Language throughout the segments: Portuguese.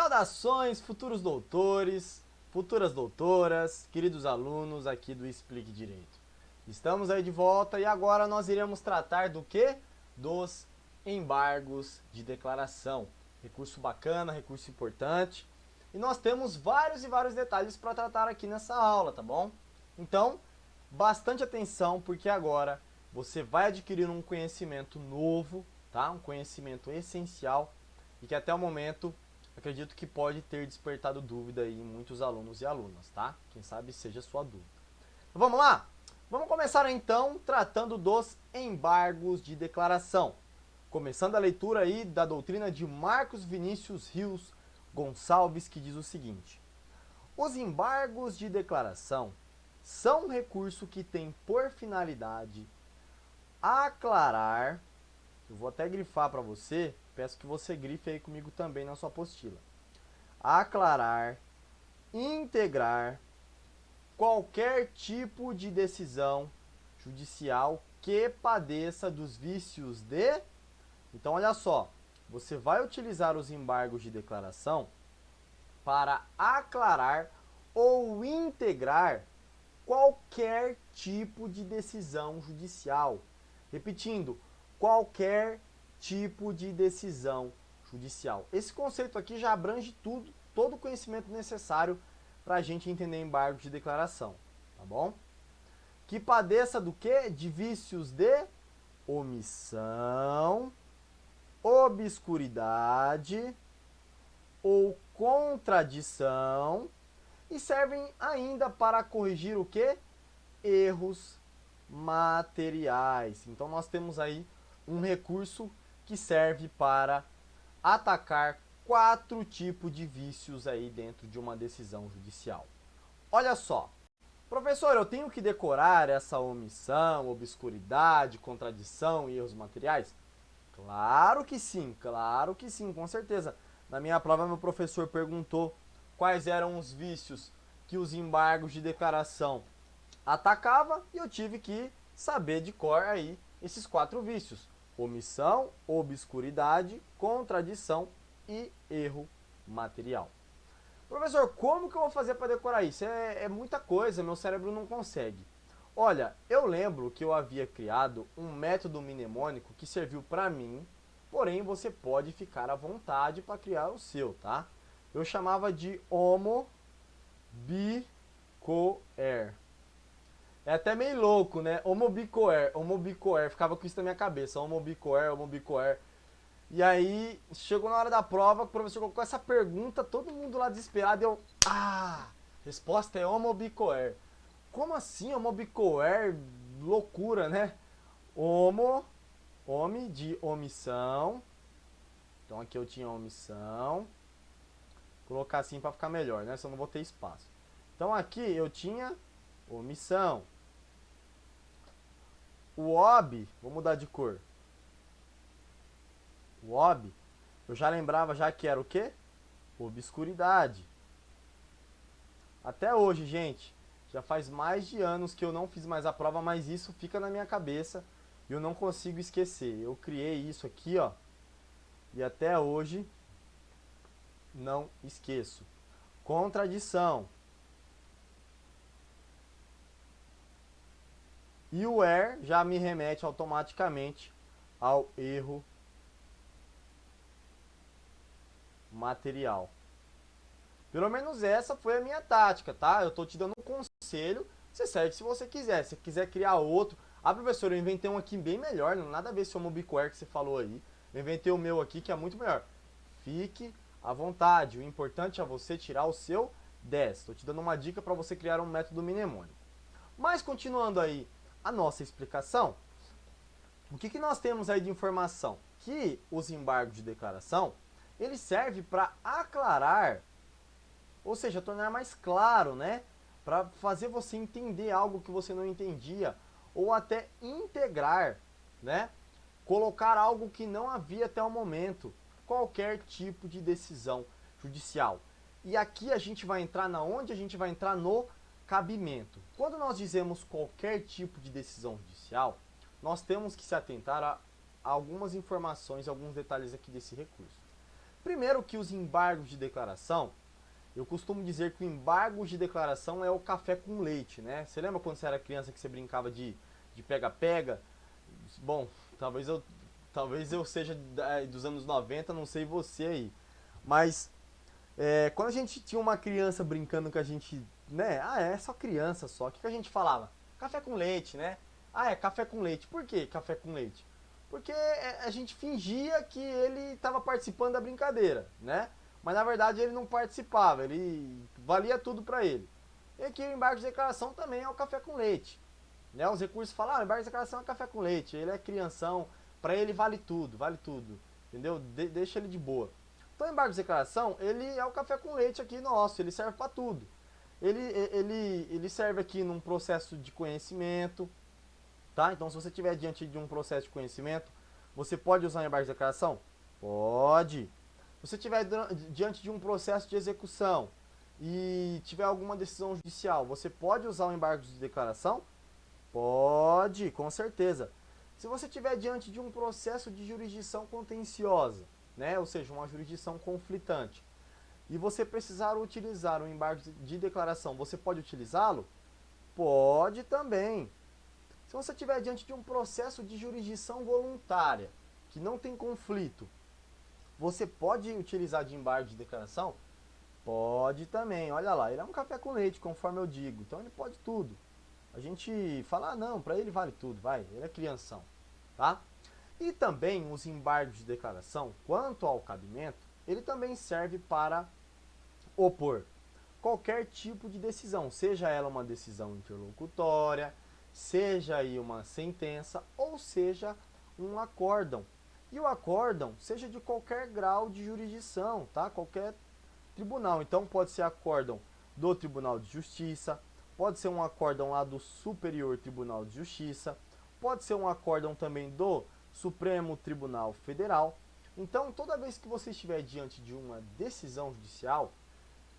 Saudações, futuros doutores, futuras doutoras, queridos alunos aqui do Explique Direito. Estamos aí de volta e agora nós iremos tratar do quê? Dos embargos de declaração. Recurso bacana, recurso importante. E nós temos vários e vários detalhes para tratar aqui nessa aula, tá bom? Então, bastante atenção porque agora você vai adquirir um conhecimento novo, tá? Um conhecimento essencial e que até o momento acredito que pode ter despertado dúvida aí em muitos alunos e alunas, tá? Quem sabe seja sua dúvida. Então, vamos lá? Vamos começar então tratando dos embargos de declaração. Começando a leitura aí da doutrina de Marcos Vinícius Rios Gonçalves, que diz o seguinte: os embargos de declaração são um recurso que tem por finalidade aclarar, eu vou até grifar para você, peço que você grife aí comigo também na sua apostila. Aclarar, integrar qualquer tipo de decisão judicial que padeça dos vícios de... Então, olha só, você vai utilizar os embargos de declaração para aclarar ou integrar qualquer tipo de decisão judicial. Repetindo, qualquer tipo de decisão judicial. Esse conceito aqui já abrange tudo, todo o conhecimento necessário para a gente entender embargo de declaração, tá bom? Que padeça do quê? De vícios de omissão, obscuridade ou contradição e servem ainda para corrigir o quê? Erros materiais. Então nós temos aí um recurso que serve para atacar 4 tipos de vícios aí dentro de uma decisão judicial. Olha só, professor, eu tenho que decorar essa omissão, obscuridade, contradição e erros materiais? Claro que sim, com certeza. Na minha prova, meu professor perguntou quais eram os vícios que os embargos de declaração atacava e eu tive que saber de cor aí esses 4 vícios: omissão, obscuridade, contradição e erro material. Professor, como que eu vou fazer para decorar isso? É muita coisa, meu cérebro não consegue. Olha, eu lembro que eu havia criado um método mnemônico que serviu para mim, porém você pode ficar à vontade para criar o seu, tá? Eu chamava de Homo Bicoer. É até meio louco, né? Homo Bicoer, ficava com isso na minha cabeça, Homo Bicoer. E aí, chegou na hora da prova, o professor colocou essa pergunta, todo mundo lá desesperado, e eu... resposta é Homo Bicoer. Como assim Homo Bicoer? Loucura, né? Homo de omissão. Então aqui eu tinha omissão. Vou colocar assim para ficar melhor, né? Senão não vou ter espaço. Então aqui eu tinha omissão. O ob, vou mudar de cor. O ob, eu já lembrava já que era o quê? Obscuridade. Até hoje, gente, já faz mais de anos que eu não fiz mais a prova, mas isso fica na minha cabeça e eu não consigo esquecer. Eu criei isso aqui, ó, e até hoje não esqueço. Contradição. E o já me remete automaticamente ao erro material. Pelo menos essa foi a minha tática, tá? Eu tô te dando um conselho, você segue se você quiser. Se quiser criar outro... professor, eu inventei um aqui bem melhor, não nada a ver esse Homo Bicoer que você falou aí. Eu inventei o meu aqui que é muito melhor. Fique à vontade, o importante é você tirar o seu 10. Estou te dando uma dica para você criar um método mnemônico. Mas continuando aí a nossa explicação, o que nós temos aí de informação? Que os embargos de declaração, ele serve para aclarar, ou seja, tornar mais claro, né? Para fazer você entender algo que você não entendia, ou até integrar, né? Colocar algo que não havia até o momento, qualquer tipo de decisão judicial. E aqui a gente vai entrar na onde? A gente vai entrar no cabimento. Quando nós dizemos qualquer tipo de decisão judicial, nós temos que se atentar a algumas informações, alguns detalhes aqui desse recurso. Primeiro que os embargos de declaração, eu costumo dizer que o embargo de declaração é o café com leite, né? Você lembra quando você era criança que você brincava de pega-pega? Bom, talvez eu seja dos anos 90, não sei você aí. Mas quando a gente tinha uma criança brincando com a gente, né? Ah, é só criança só. O que a gente falava? Café com leite, né? Ah, é café com leite. Por que café com leite? Porque a gente fingia que ele estava participando da brincadeira, né? Mas na verdade ele não participava, ele valia tudo para ele. E aqui o embargo de declaração também é o café com leite. Né? Os recursos falam, o embargo de declaração é café com leite, ele é crianção, para ele vale tudo, entendeu? Deixa ele de boa. Então o embargo de declaração, ele é o café com leite aqui nosso, ele serve para tudo. Ele serve aqui num processo de conhecimento, tá? Então se você estiver diante de um processo de conhecimento, você pode usar o embargo de declaração? Pode. Se você estiver diante de um processo de execução e tiver alguma decisão judicial, você pode usar o embargo de declaração? Pode, com certeza. Se você estiver diante de um processo de jurisdição contenciosa, né, ou seja, uma jurisdição conflitante, e você precisar utilizar o embargo de declaração, você pode utilizá-lo? Pode também. Se você estiver diante de um processo de jurisdição voluntária, que não tem conflito, você pode utilizar de embargo de declaração? Pode também. Olha lá, ele é um café com leite, conforme eu digo. Então ele pode tudo. A gente fala, ah, não, para ele vale tudo, vai, ele é crianção, tá? E também os embargos de declaração, quanto ao cabimento, ele também serve para opor qualquer tipo de decisão, seja ela uma decisão interlocutória, seja aí uma sentença, ou seja um acórdão. E o acórdão seja de qualquer grau de jurisdição, tá? Qualquer tribunal. Então pode ser acórdão do Tribunal de Justiça, pode ser um acórdão lá do Superior Tribunal de Justiça, pode ser um acórdão também do Supremo Tribunal Federal. Então, toda vez que você estiver diante de uma decisão judicial,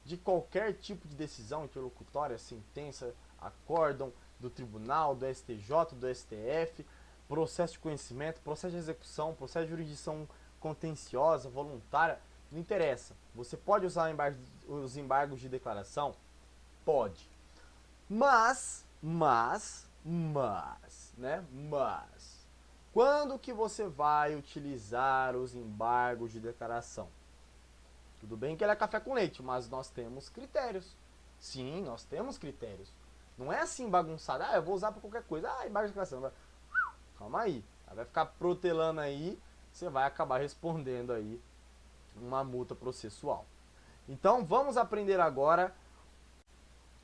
de qualquer tipo de decisão interlocutória, sentença, acórdão do tribunal, do STJ, do STF, processo de conhecimento, processo de execução, processo de jurisdição contenciosa, voluntária, não interessa. Você pode usar os embargos de declaração? Pode. Mas, quando que você vai utilizar os embargos de declaração? Tudo bem que ele é café com leite, mas nós temos critérios. Sim, nós temos critérios. Não é assim bagunçado, eu vou usar para qualquer coisa. Embargo de declaração. Calma aí, vai ficar protelando aí, você vai acabar respondendo aí uma multa processual. Então, vamos aprender agora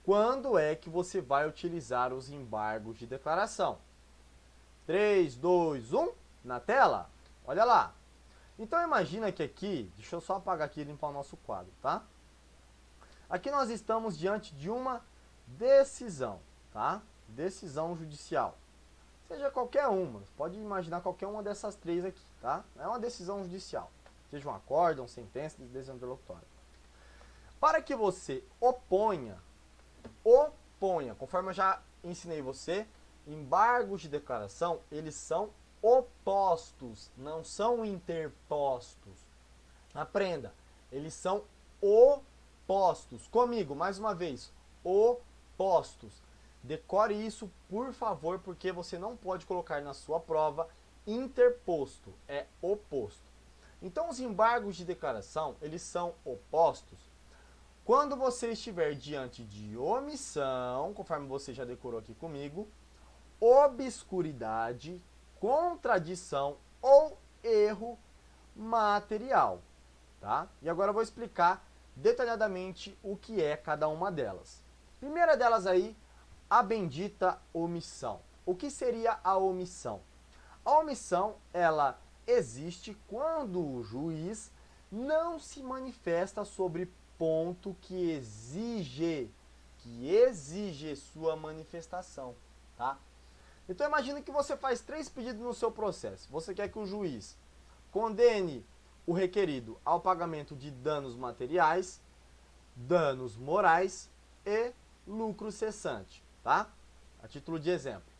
quando é que você vai utilizar os embargos de declaração. 3, 2, 1, na tela. Olha lá. Então, imagina que aqui, deixa eu só apagar aqui e limpar o nosso quadro, tá? Aqui nós estamos diante de uma decisão, tá? Decisão judicial. Seja qualquer uma, você pode imaginar qualquer uma dessas três aqui, tá? É uma decisão judicial. Seja um acórdão, sentença, decisão interlocutória. Para que você oponha, conforme eu já ensinei você, embargos de declaração, eles são opostos, não são interpostos. Aprenda, eles são opostos. Comigo, mais uma vez, opostos. Decore isso, por favor, porque você não pode colocar na sua prova interposto, é oposto. Então, os embargos de declaração, eles são opostos quando você estiver diante de omissão, conforme você já decorou aqui comigo, obscuridade, contradição ou erro material, tá? E agora eu vou explicar detalhadamente o que é cada uma delas. Primeira delas aí, a bendita omissão. O que seria a omissão? A omissão, ela existe quando o juiz não se manifesta sobre ponto que exige sua manifestação, tá? Então imagine que você faz 3 pedidos no seu processo. Você quer que o juiz condene o requerido ao pagamento de danos materiais, danos morais e lucro cessante, tá? A título de exemplo.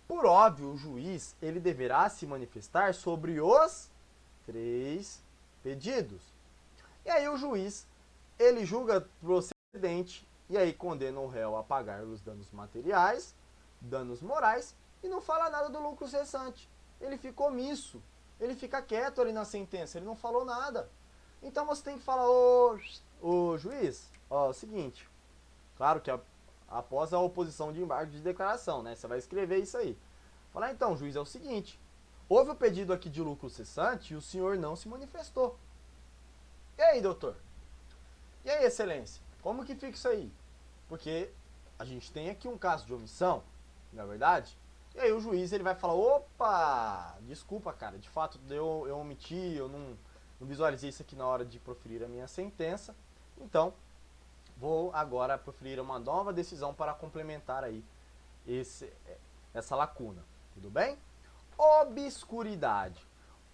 Por óbvio, o juiz ele deverá se manifestar sobre os 3 pedidos. E aí o juiz, ele julga procedente e aí condena o réu a pagar os danos materiais, danos morais e não fala nada do lucro cessante. Ele fica omisso, ele fica quieto ali na sentença, ele não falou nada. Então você tem que falar, ô juiz, ó, é o seguinte, claro que após a oposição de embargo de declaração, né, você vai escrever isso aí. Falar, então, juiz, é o seguinte, houve o pedido aqui de lucro cessante e o senhor não se manifestou. E aí, doutor? E aí, excelência? Como que fica isso aí? Porque a gente tem aqui um caso de omissão, não é verdade? E aí o juiz ele vai falar, opa, desculpa, cara, de fato eu omiti, eu não visualizei isso aqui na hora de proferir a minha sentença, então vou agora proferir uma nova decisão para complementar aí essa lacuna, tudo bem? Obscuridade.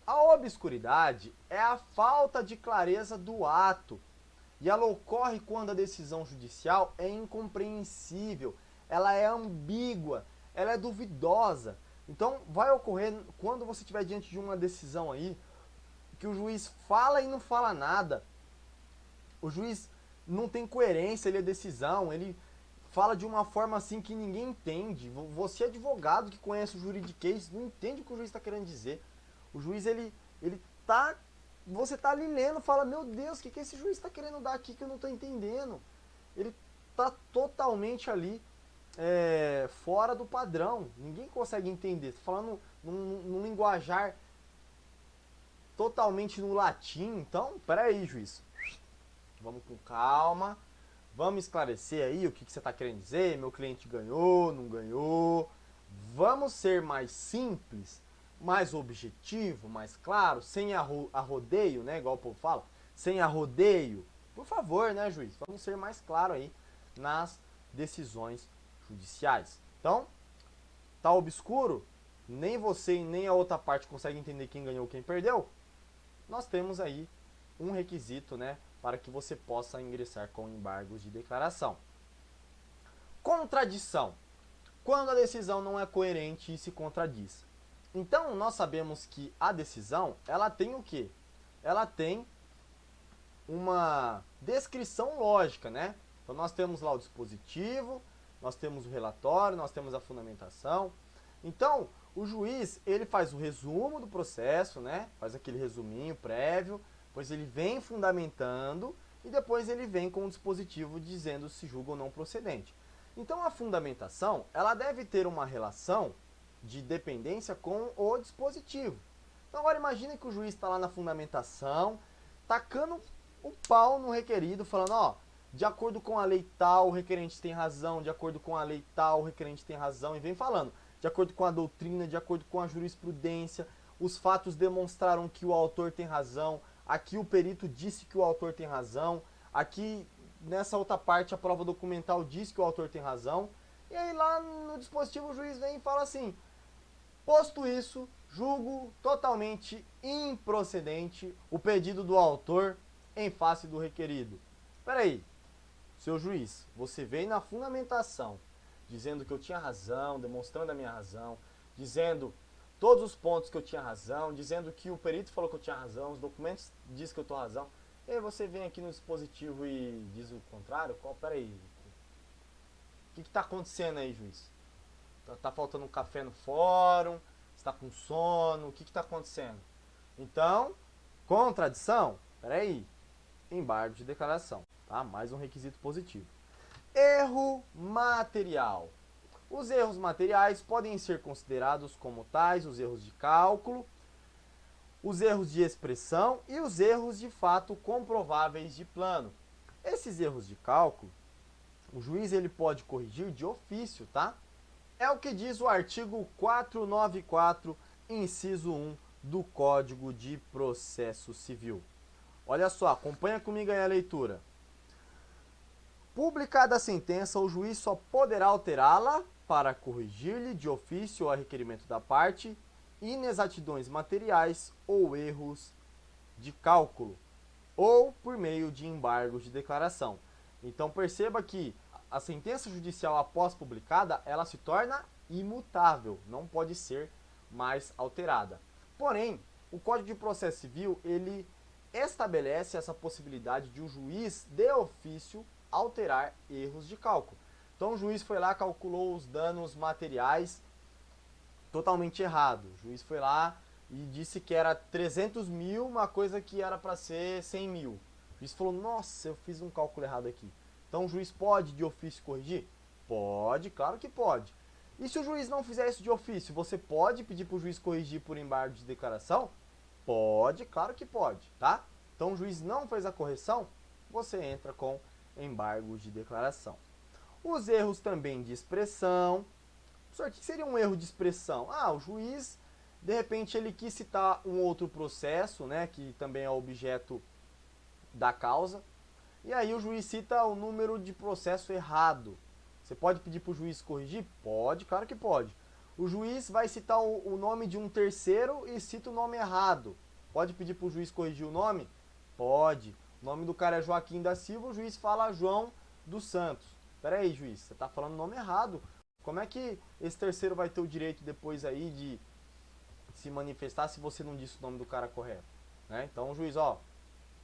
A obscuridade é a falta de clareza do ato e ela ocorre quando a decisão judicial é incompreensível, ela é ambígua, ela é duvidosa. Então vai ocorrer quando você estiver diante de uma decisão aí que o juiz fala e não fala nada. O juiz não tem coerência, ele é decisão, ele fala de uma forma assim que ninguém entende. Você, advogado que conhece o juridiquês, não entende o que o juiz está querendo dizer. O juiz, ele tá... Você tá ali lendo, fala, meu Deus, o que esse juiz está querendo dar aqui que eu não estou entendendo? Ele tá totalmente ali fora do padrão. Ninguém consegue entender. Tô falando num linguajar totalmente no latim. Então, peraí, juiz. Vamos com calma. Vamos esclarecer aí o que você está querendo dizer. Meu cliente ganhou, não ganhou. Vamos ser mais simples, mais objetivo, mais claro, sem arrodeio, né? Igual o povo fala. Sem arrodeio. Por favor, né, juiz? Vamos ser mais claro aí nas decisões judiciais. Então, tá obscuro? Nem você e nem a outra parte conseguem entender quem ganhou ou quem perdeu? Nós temos aí um requisito, né, para que você possa ingressar com embargos de declaração. Contradição. Quando a decisão não é coerente e se contradiz. Então, nós sabemos que a decisão, ela tem o quê? Ela tem uma descrição lógica, né? Então, nós temos lá o dispositivo, nós temos o relatório, nós temos a fundamentação. Então, o juiz, ele faz o resumo do processo, né? Faz aquele resuminho prévio, depois ele vem fundamentando e depois ele vem com o dispositivo dizendo se julga ou não procedente. Então, a fundamentação, ela deve ter uma relação de dependência com o dispositivo. Então, agora imagine que o juiz está lá na fundamentação, tacando o pau no requerido, falando, ó, de acordo com a lei tal, o requerente tem razão, de acordo com a lei tal, o requerente tem razão, e vem falando, de acordo com a doutrina, de acordo com a jurisprudência, os fatos demonstraram que o autor tem razão, aqui o perito disse que o autor tem razão, aqui nessa outra parte a prova documental diz que o autor tem razão, e aí lá no dispositivo o juiz vem e fala assim, posto isso, julgo totalmente improcedente o pedido do autor em face do requerido. Espera aí, seu juiz, você veio na fundamentação dizendo que eu tinha razão, demonstrando a minha razão, dizendo todos os pontos que eu tinha razão, dizendo que o perito falou que eu tinha razão, os documentos dizem que eu estou razão, e aí você vem aqui no dispositivo e diz o contrário? Espera aí, o que está acontecendo aí, juiz? Tá faltando um café no fórum, está com sono, o que está acontecendo? Então, contradição, peraí, embargo de declaração, tá? Mais um requisito positivo. Erro material. Os erros materiais podem ser considerados como tais os erros de cálculo, os erros de expressão e os erros de fato comprováveis de plano. Esses erros de cálculo, o juiz ele pode corrigir de ofício, tá? É o que diz o artigo 494, inciso 1 do Código de Processo Civil. Olha só, acompanha comigo aí a leitura. Publicada a sentença, o juiz só poderá alterá-la para corrigir-lhe de ofício ou a requerimento da parte inexatidões materiais ou erros de cálculo, ou por meio de embargos de declaração. Então perceba que a sentença judicial após publicada, ela se torna imutável, não pode ser mais alterada. Porém, o Código de Processo Civil, ele estabelece essa possibilidade de o juiz de ofício alterar erros de cálculo. Então o juiz foi lá, calculou os danos materiais totalmente errado. O juiz foi lá e disse que era 300 mil, uma coisa que era para ser 100 mil. O juiz falou, nossa, eu fiz um cálculo errado aqui. Então o juiz pode de ofício corrigir? Pode, claro que pode. E se o juiz não fizer isso de ofício, você pode pedir para o juiz corrigir por embargo de declaração? Pode, claro que pode, tá? Então o juiz não fez a correção, você entra com embargo de declaração. Os erros também de expressão. Professor, o que seria um erro de expressão? Ah, o juiz, de repente, ele quis citar um outro processo, né, que também é objeto da causa, e aí o juiz cita o número de processo errado. Você pode pedir para o juiz corrigir? Pode, claro que pode. O juiz vai citar o nome de um terceiro e cita o nome errado. Pode pedir para o juiz corrigir o nome? Pode. O nome do cara é Joaquim da Silva, o juiz fala João dos Santos. Pera aí, juiz, você está falando o nome errado. Como é que esse terceiro vai ter o direito depois aí de se manifestar se você não disse o nome do cara correto? Né? Então o juiz, ó,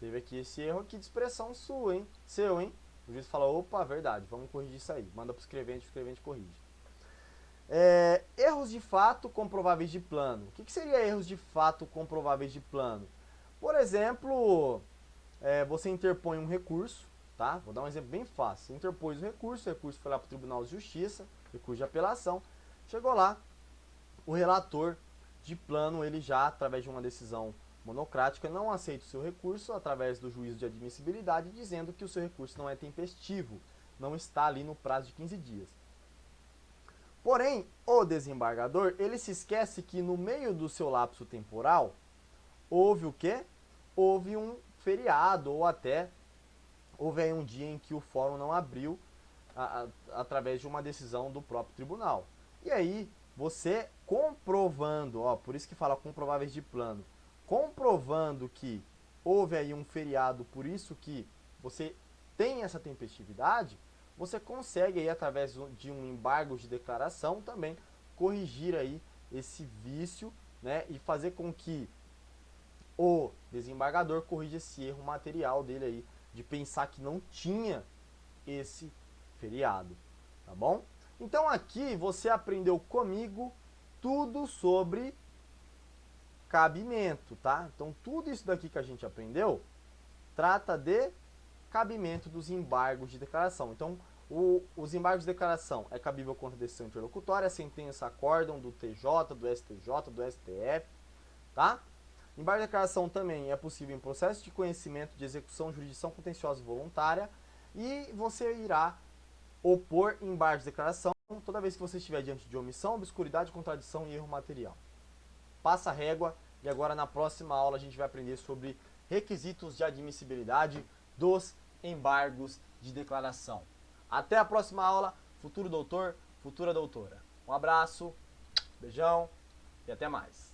teve aqui esse erro aqui de expressão sua, hein? Seu, hein? O juiz fala, opa, verdade, vamos corrigir isso aí. Manda para o escrevente corrige. Erros de fato comprováveis de plano. O que seria erros de fato comprováveis de plano? Por exemplo, você interpõe um recurso, tá? Vou dar um exemplo bem fácil. Você interpôs o recurso foi lá para o Tribunal de Justiça, recurso de apelação. Chegou lá, o relator de plano, ele já, através de uma decisão monocrática, não aceita o seu recurso através do juízo de admissibilidade, dizendo que o seu recurso não é tempestivo, não está ali no prazo de 15 dias. Porém, o desembargador, ele se esquece que no meio do seu lapso temporal, houve o quê? Houve um feriado, ou até houve aí um dia em que o fórum não abriu através de uma decisão do próprio tribunal. E aí, você comprovando, ó, por isso que fala comprováveis de plano, comprovando que houve aí um feriado, por isso que você tem essa tempestividade, você consegue aí, através de um embargo de declaração, também corrigir aí esse vício, né, e fazer com que o desembargador corrija esse erro material dele aí, de pensar que não tinha esse feriado, tá bom? Então aqui você aprendeu comigo tudo sobre cabimento, tá? Então tudo isso daqui que a gente aprendeu trata de cabimento dos embargos de declaração. Então os embargos de declaração é cabível contra a decisão interlocutória, a sentença, acórdão do TJ, do STJ, do STF, tá? Embargo de declaração também é possível em processo de conhecimento de execução, jurisdição contenciosa e voluntária, e você irá opor embargo de declaração toda vez que você estiver diante de omissão, obscuridade, contradição e erro material. Passa a régua e agora na próxima aula a gente vai aprender sobre requisitos de admissibilidade dos embargos de declaração. Até a próxima aula, futuro doutor, futura doutora. Um abraço, beijão e até mais.